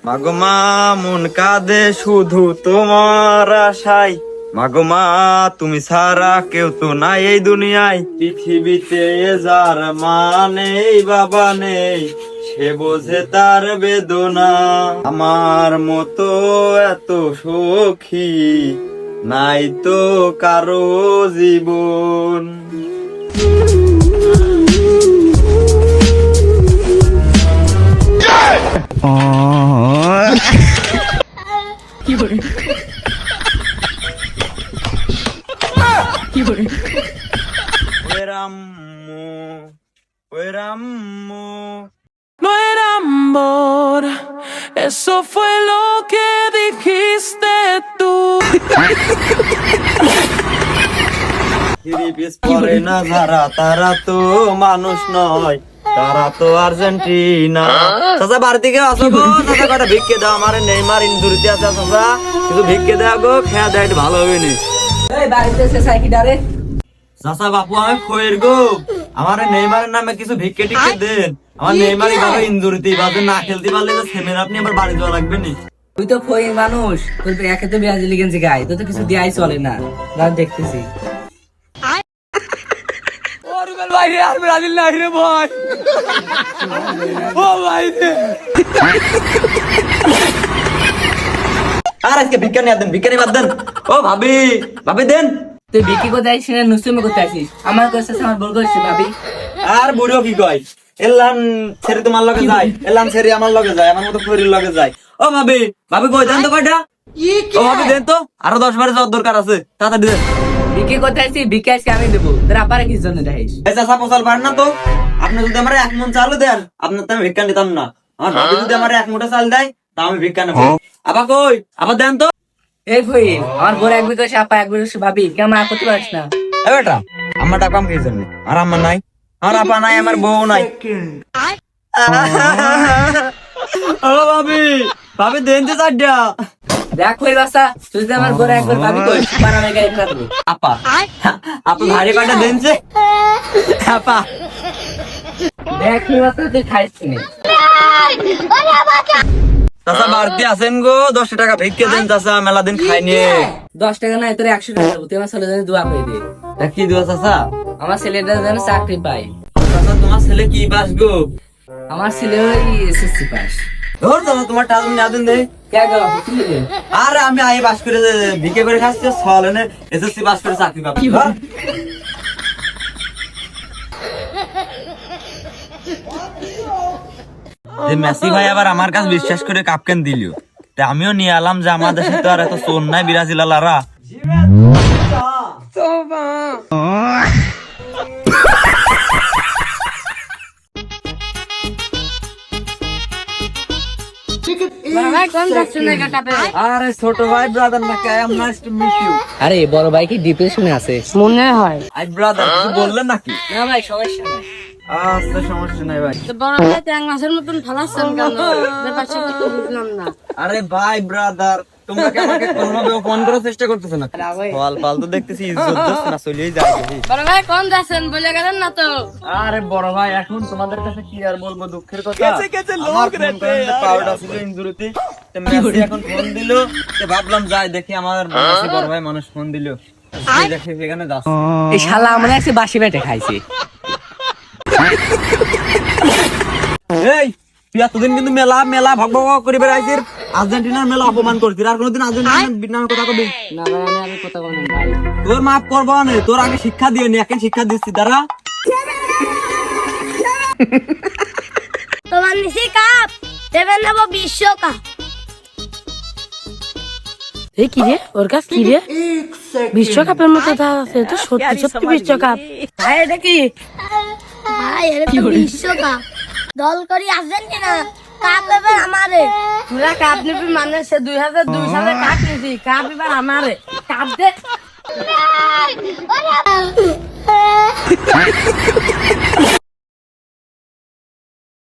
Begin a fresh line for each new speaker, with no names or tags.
মাগো মা মন কাঁদে শুধু তোমার আশায়, মাগো মা তুমি ছাড়া কেউ তো নাই এই দুনিয়ায়। পৃথিবীতে যার মা নেই বাবা নেই, সে বোঝে তার বেদনা। আমার মতো এত সখী নাই তো কারো জীবন।
No era amor, eso fue lo que dijiste tú.
পরে না যারা তারা তো মানুষ নয়, তারা তো আর্জেন্টিনা। চাচা বাড়ি থেকে আসো গো, চাচা কটা ভিক্ষে দাও, আমার নেইমার ইনজুরিতে আছে চাচা, কিছু ভিক্ষে দাও গো, খেয়া দেয় একটু ভালো হবে নি। চাচা বাপু আমি খয়ের গো, আমার নেইমারের নামে কিছু ভিক্ষে টিক্ষে দেন। আমার নেইমার ভাবে ইনজুরিতে বাজে না খেলতে পারলে তো সেমের আপনি আবার বাড়ি যাওয়া লাগবে নি।
তুই তো ফইন মানুষ, তোর তো একে তো ব্রাজিল গেঞ্জি গায়ে, তোর তো কিছু দেয়াই চলে না। রাত দেখতেছি
ব্রাজিল নাই রে ভাই, ও ভাই রে।
আর আজকে ভিক্ষা নিয়ে দেন, ভিক্ষা নিয়ে বাদ দেন। ও ভাবি, ভাবি দেন।
তুই বিক্রি করতে আসিস না নুসুমি করতে আসিস? আমার কাছে আমার বল করছে ভাবি।
আর বুড়ো কি কয়, এলান ছেড়ে তোমার লগে যায়, এলান ছেড়ে আমার লগে যায়, আমার মতো ফরির লগে যায়। ও ভাবি, ভাবি কই দেন তো কয়টা? ও ভাবি দেন তো, আরো 10 বারে যাওয়ার দরকার আছে, তাড়াতাড়ি দেন।
বিক্রি করতে আসি, বিক্রি আসি আমি দেবো, তোর আপারে কি জন্য দেখিস?
এই চাচা পোসাল পারেন না তো, আপনি যদি আমার 1 মণ চালও দেন, আপনার তো আমি ভিক্ষা নিতাম না। আমার ভাবি যদি আমার 1 মুঠো চাল দেয়, তা আমি ভিক্ষা নেবো। আবার কই, আবার দেন তো।
এই ফইন, আমার বড় এক বিকাশ আপা এক বিকাশ ভাবি, কেমন করতে পারিস না?
এ বেটা, আমার টাকা আমি খেয়েছেন, আর আমার নাই, আমার আপা নাই, আমার বউ নাই। ও ভাবি, ভাবি দেন তো চারটা।
দেখ ফইন বাসা, তুই যদি আমার বড় একবার ভাবি কই, পারা আমি গায়ে ফেলা দেবো।
আপা, আপা ভারী কয়টা দেন যে। আপা
দেখ ফইন বাসা, তুই খাইস নি।
চাচা বাড়তি আছেন গো, 10 টাকা ভিক্ষে দেন চাচা, মেলা দিন খাইনি।
10 টাকা নাই, তোর 100 টাকা দেবো, তুই আমার ছেলে জন্য দোয়া করে দে।
তা কি দিবা চাচা?
আমার ছেলেটা যেন চাকরি পাই।
চাচা তোমার ছেলে কি পাস গো?
আমার ছেলে ওই এসএসসি পাস।
ধর চাচা তোমার টাকা না দেন দে।
কে গো কি রে?
আর আমি আই পাস করে ভিক্ষে করে খাচ্ছি, সলেনে এসএসসি পাস করে চাকরি পাবো। যে মেসি ভাই আবার আমার কাছে বিশ্বাস করে কাপকেন দিল, তা আমিও নিয়ে এলাম যে আমাদের দেশে তো আর এত চোর নাই ব্রাজিল আলারা। আরে ছোট ভাই ব্রাদার না, I am nice to meet you.
আরে বড় ভাই কি ডিপ্রেশনে আছে মনে হয়?
আই ব্রাদার কিছু বললেন নাকি?
না ভাই সমস্যা নাই।
আচ্ছা সমস্যা নাই ভাই।
তো বড় ভাই তো 1 মাসের মতন ফালাচ্ছেন কেন? ব্যাপারটা তো বুঝলাম না।
আরে ভাই ব্রাদার, তোমরা কি আমাকে কোনোভাবে অপমান করার চেষ্টা করতেছ না? ফল পাল তো দেখতেছি ইজ্জত দোস না, চলেই যায়।
বড় ভাই কোন যাচ্ছেন বলে গেলেন না তো?
আরে বড় ভাই এখন তোমাদের কাছে কি আর বলবো, দুঃখের কথা। আমার ফোন করেন যে পাউডার ছিল ইনজুরিতে, তো মেসি এখন ফোন দিল, তো ভাবলাম যাই দেখি আমার মেসি বড় ভাই মানুষ ফোন দিল, সেই দেখি সেখানে যাচ্ছে।
এই শালা আমরা একটু বাসি বেটে খাইছি।
এই তুই এতদিন কিন্তু মেলা মেলা ভগ ভগ করে বেড়াইছিস, আর্জেন্টিনার মেলা অপমান করছিস, আর কোনোদিন আর্জেন্টিনার নামে কথা কবি
না ভাই আমি কথা বললাম ভাই।
তোর মাফ করবো না, তোর আগে শিক্ষা দিয়ে নি, এখন শিক্ষা দিচ্ছি দাঁড়া।
তোমার নিচে কাপ দেবেন নেব বিশ্বকাপ।
এই কি রে, ওর কাছ কি রে? বিশ্বকাপের মতো তা আছে তো, সত্যি সত্যি বিশ্বকাপ।
ভাই এটা কি? ভাই এটা তো বিশ্বকাপ। দল করি আর্জেন্টিনা, কাপ এবার আমারে।
তোরা কাপ নিবি মানে সে 2002 সালে কাপ নিবি, কাপ এবার আমারে। কাপ দে।